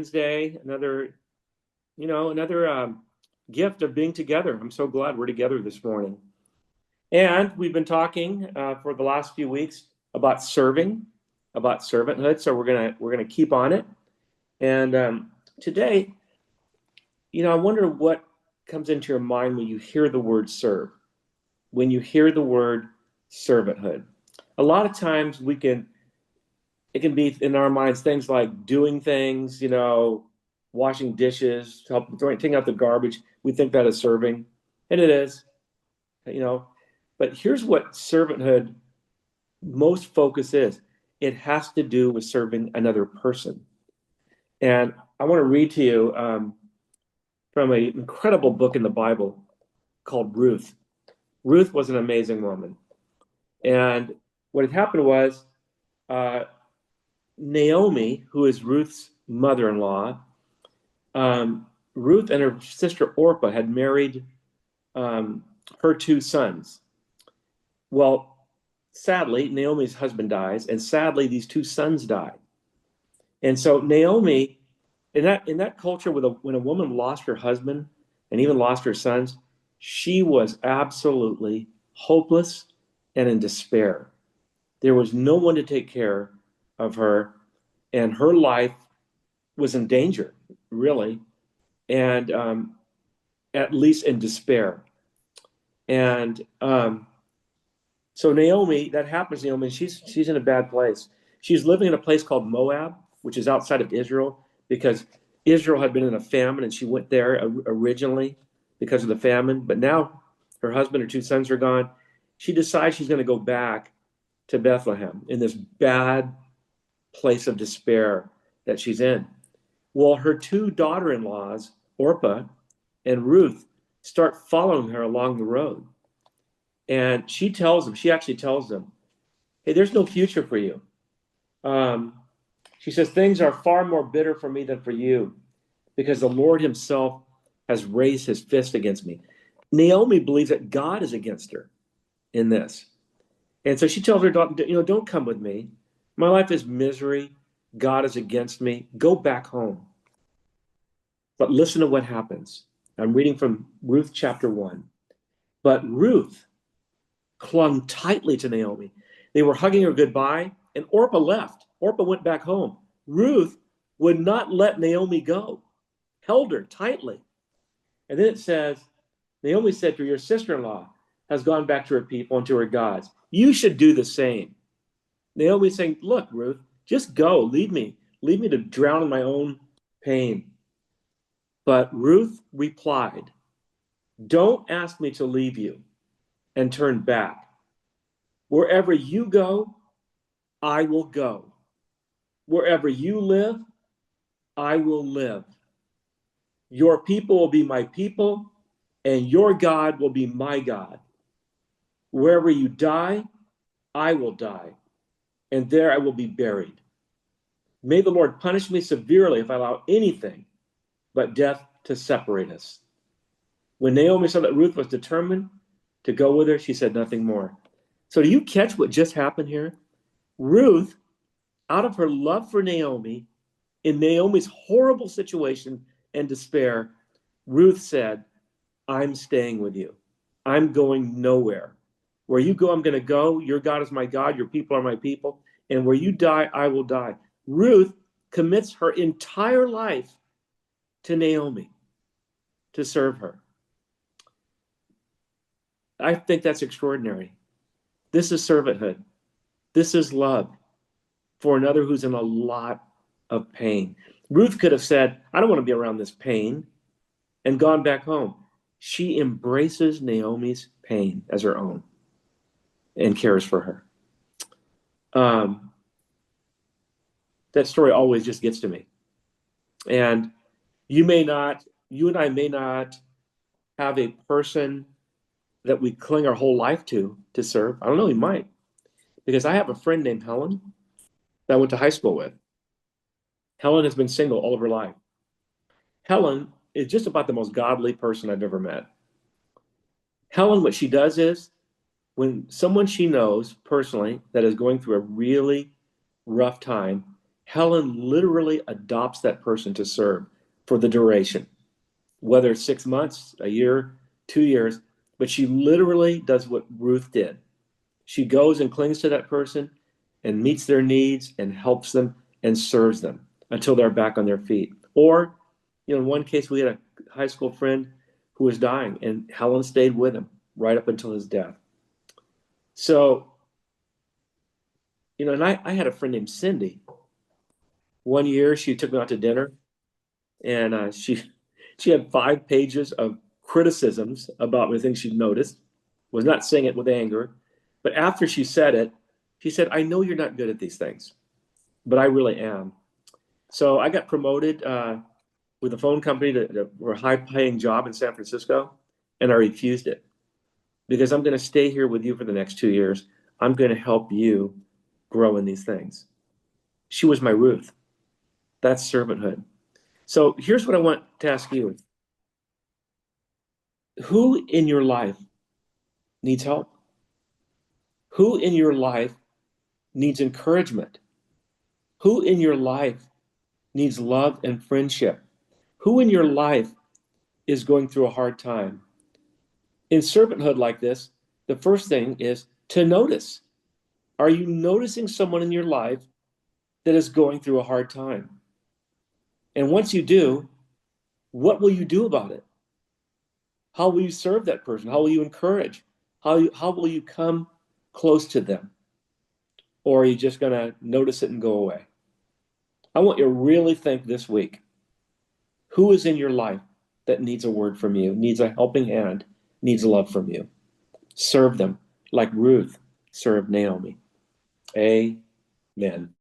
Wednesday, another gift of being together. I'm so glad we're together this morning. And we've been talking for the last few weeks about serving, about servanthood. So we're gonna keep on it. And today, I wonder what comes into your mind when you hear the word serve, when you hear the word servanthood. A lot of times it can be in our minds things like doing things, washing dishes, taking out the garbage. We think that is serving, and it is, you know. But here's what servanthood most focus is. It has to do with serving another person. And I want to read to you from an incredible book in the Bible called Ruth. Ruth was an amazing woman. And what had happened was Naomi, who is Ruth's mother-in-law, Ruth and her sister Orpah had married her two sons. Well, sadly, Naomi's husband dies, and sadly, these two sons die. And so Naomi, in that culture, when a woman lost her husband and even lost her sons, she was absolutely hopeless and in despair. There was no one to take care of her, and her life was in danger, really, and at least in despair. And so Naomi, that happens to Naomi, and she's in a bad place. She's living in a place called Moab, which is outside of Israel, because Israel had been in a famine, and she went there originally because of the famine. But now her husband, her two sons are gone. She decides she's going to go back to Bethlehem in this bad place of despair that she's in. Well, her two daughter-in-laws, Orpah and Ruth, start following her along the road. And she actually tells them, hey, there's no future for you. She says, things are far more bitter for me than for you, because the Lord himself has raised his fist against me. Naomi believes that God is against her in this. And so she tells her daughter, don't come with me. My life is misery. God is against me. Go back home. But listen to what happens. I'm reading from Ruth chapter 1. But Ruth clung tightly to Naomi. They were hugging her goodbye, and Orpah left. Orpah went back home. Ruth would not let Naomi go, held her tightly. And then it says, Naomi said to her, your sister-in-law has gone back to her people and to her gods. You should do the same. Naomi's saying, look, Ruth, just go, leave me to drown in my own pain. But Ruth replied, don't ask me to leave you and turn back. Wherever you go, I will go. Wherever you live, I will live. Your people will be my people, and your God will be my God. Wherever you die, I will die, and there I will be buried. May the Lord punish me severely if I allow anything but death to separate us. When Naomi saw that Ruth was determined to go with her, she said nothing more. So do you catch what just happened here? Ruth, out of her love for Naomi, in Naomi's horrible situation and despair, Ruth said, I'm staying with you. I'm going nowhere. Where you go, I'm going to go. Your God is my God. Your people are my people. And where you die, I will die. Ruth commits her entire life to Naomi to serve her. I think that's extraordinary. This is servanthood. This is love for another who's in a lot of pain. Ruth could have said, I don't want to be around this pain, and gone back home. She embraces Naomi's pain as her own and cares for her. That story always just gets to me. And you and I may not have a person that we cling our whole life to serve. I don't know, we might. Because I have a friend named Helen that I went to high school with. Helen has been single all of her life. Helen is just about the most godly person I've ever met. Helen, what she does is, when someone she knows personally that is going through a really rough time, Helen literally adopts that person to serve for the duration, whether it's 6 months, a year, 2 years, but she literally does what Ruth did. She goes and clings to that person and meets their needs and helps them and serves them until they're back on their feet. Or, in one case, we had a high school friend who was dying, and Helen stayed with him right up until his death. So, and I had a friend named Cindy. One year, she took me out to dinner, and she had 5 pages of criticisms about the things she'd noticed. Was not saying it with anger, but after she said it, she said, "I know you're not good at these things, but I really am." So I got promoted with a phone company to a high-paying job in San Francisco, and I refused it because I'm going to stay here with you for the next 2 years. I'm going to help you grow in these things. She was my Ruth. That's servanthood. So here's what I want to ask you. Who in your life needs help? Who in your life needs encouragement? Who in your life needs love and friendship? Who in your life is going through a hard time? In servanthood like this, the first thing is to notice. Are you noticing someone in your life that is going through a hard time? And once you do, what will you do about it? How will you serve that person? How will you encourage? How will you come close to them? Or are you just going to notice it and go away? I want you to really think this week, who is in your life that needs a word from you, needs a helping hand, needs love from you? Serve them like Ruth served Naomi. Amen.